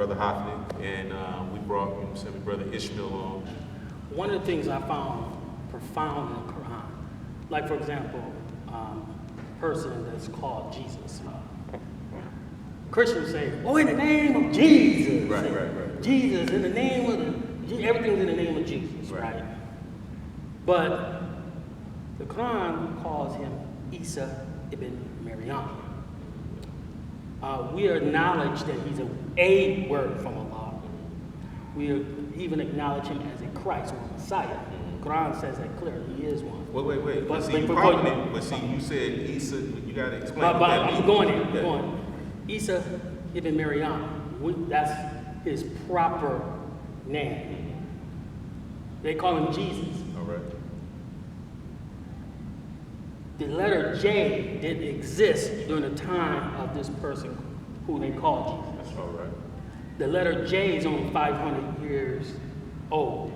Brother Hoffman, and we brought Brother Ishmael on. One of the things I found profound in the Quran, like for example, person that's called Jesus. Christians say, "Oh, in the name of Jesus." Right. Jesus, in the name of everything's in the name of Jesus, right? But the Quran calls him Isa ibn Maryam. We acknowledge that he's a word from Allah. We even acknowledge him as a Christ or a Messiah. The Quran says that clearly, he is one. Wait. But You said Isa, you got to explain. But I'm going there. Isa ibn Maryam, that's his proper name. They call him Jesus. All right. The letter J didn't exist during the time of this person who they call Jesus. All right. The letter J is only 500 years old,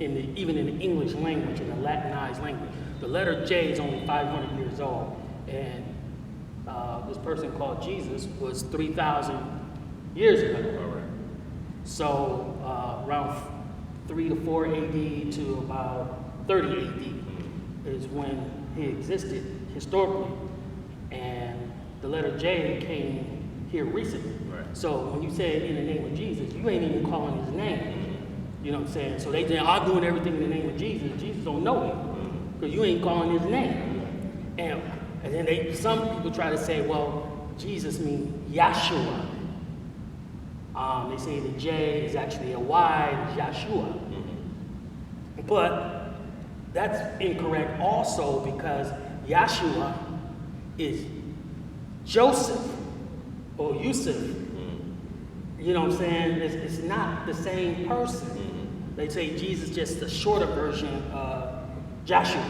even in the English language, in the Latinized language. The letter J is only 500 years old, and this person called Jesus was 3,000 years ago. All right. So around 3 to 4 AD to about 30 AD is when he existed historically, and the letter J came here recently. Right. So when you say in the name of Jesus, you ain't even calling his name. You know what I'm saying? So they say, I'm doing everything in the name of Jesus. Jesus don't know him because you ain't calling his name. And then some people try to say, well, Jesus means Yahshua. They say the J is actually a Y, it's Yahshua. But that's incorrect also because Yahshua is Joseph or Yusuf. You know what I'm saying? It's not the same person. They say Jesus is just the shorter version of Joshua.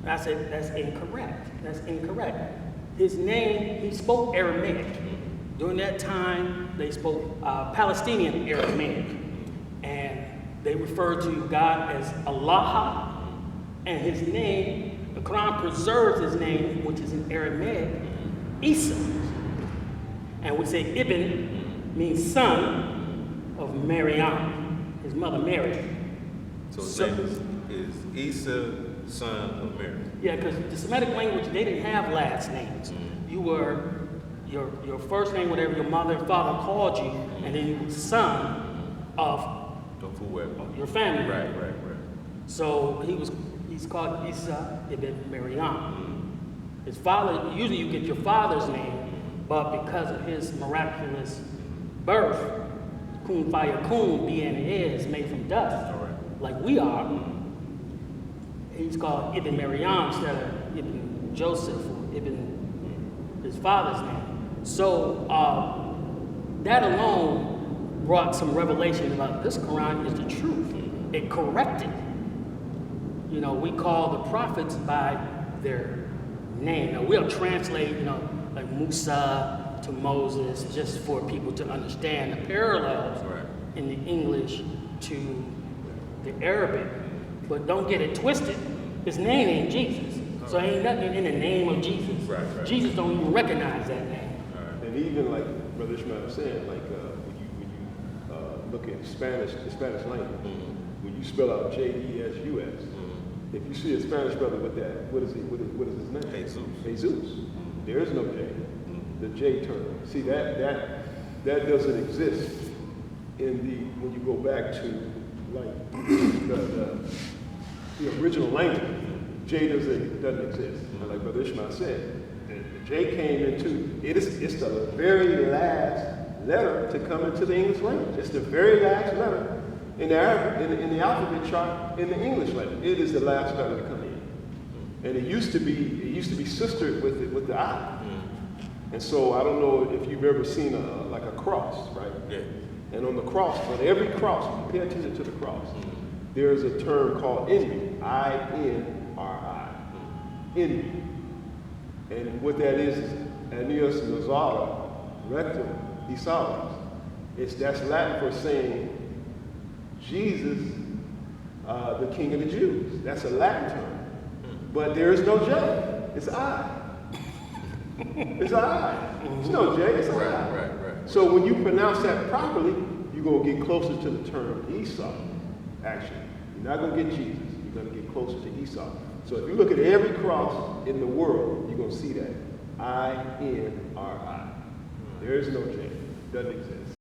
And I said, that's incorrect. That's incorrect. His name, he spoke Aramaic. During that time, they spoke Palestinian Aramaic. And they referred to God as Allah. And his name, the Quran preserves his name, which is in Aramaic, Isa. And we say Ibn means son of Maryam, his mother Mary. So his name is Isa, son of Mary. Yeah, because the Semitic language, they didn't have last names. You were your first name, whatever your mother and father called you, and then you were son of your family. Right. So he's called Isa ibn Maryam. His father, usually you get your father's name, but because of his miraculous birth, kun fayakun, being is made from dust, like we are, he's called Ibn Maryam instead of Ibn Joseph or Ibn his father's name. So that alone brought some revelation about this Quran is the truth. It corrected. You know, we call the prophets by their name. Now we'll translate, like Musa to Moses, just for people to understand the parallels in the English to the Arabic. But don't get it twisted. His name ain't Jesus. So ain't nothing in the name of Jesus. Jesus don't even recognize that name. And even like Brother Ishmael was saying, like when you look at Spanish, the Spanish language, when you spell out J-E-S-U-S, if you see a Spanish brother with that, what is his name? Jesus. There is no J. The J term. See that doesn't exist when you go back to like the original language. J doesn't exist. And like Brother Ishmael said, the J came into it's the very last letter to come into the English language. It's the very last letter in the Arabic, in the alphabet chart in the English language. It is the last letter to come in. And it used to be sistered with the I. And so I don't know if you've ever seen a cross, right? Yeah. And on the cross, on every cross, pay attention to the cross. There's a term called envy, I-N-R-I, envy. And what that is Aeneas Nazara, rectum, Isaurus. That's Latin for saying Jesus, the King of the Jews. That's a Latin term. But there is no J. It's I. It's I. It's no J. It's I. Right. So when you pronounce that properly, you're going to get closer to the term Esau, actually. You're not going to get Jesus. You're going to get closer to Esau. So if you look at every cross in the world, you're going to see that. I-N-R-I. There is no J. Doesn't exist.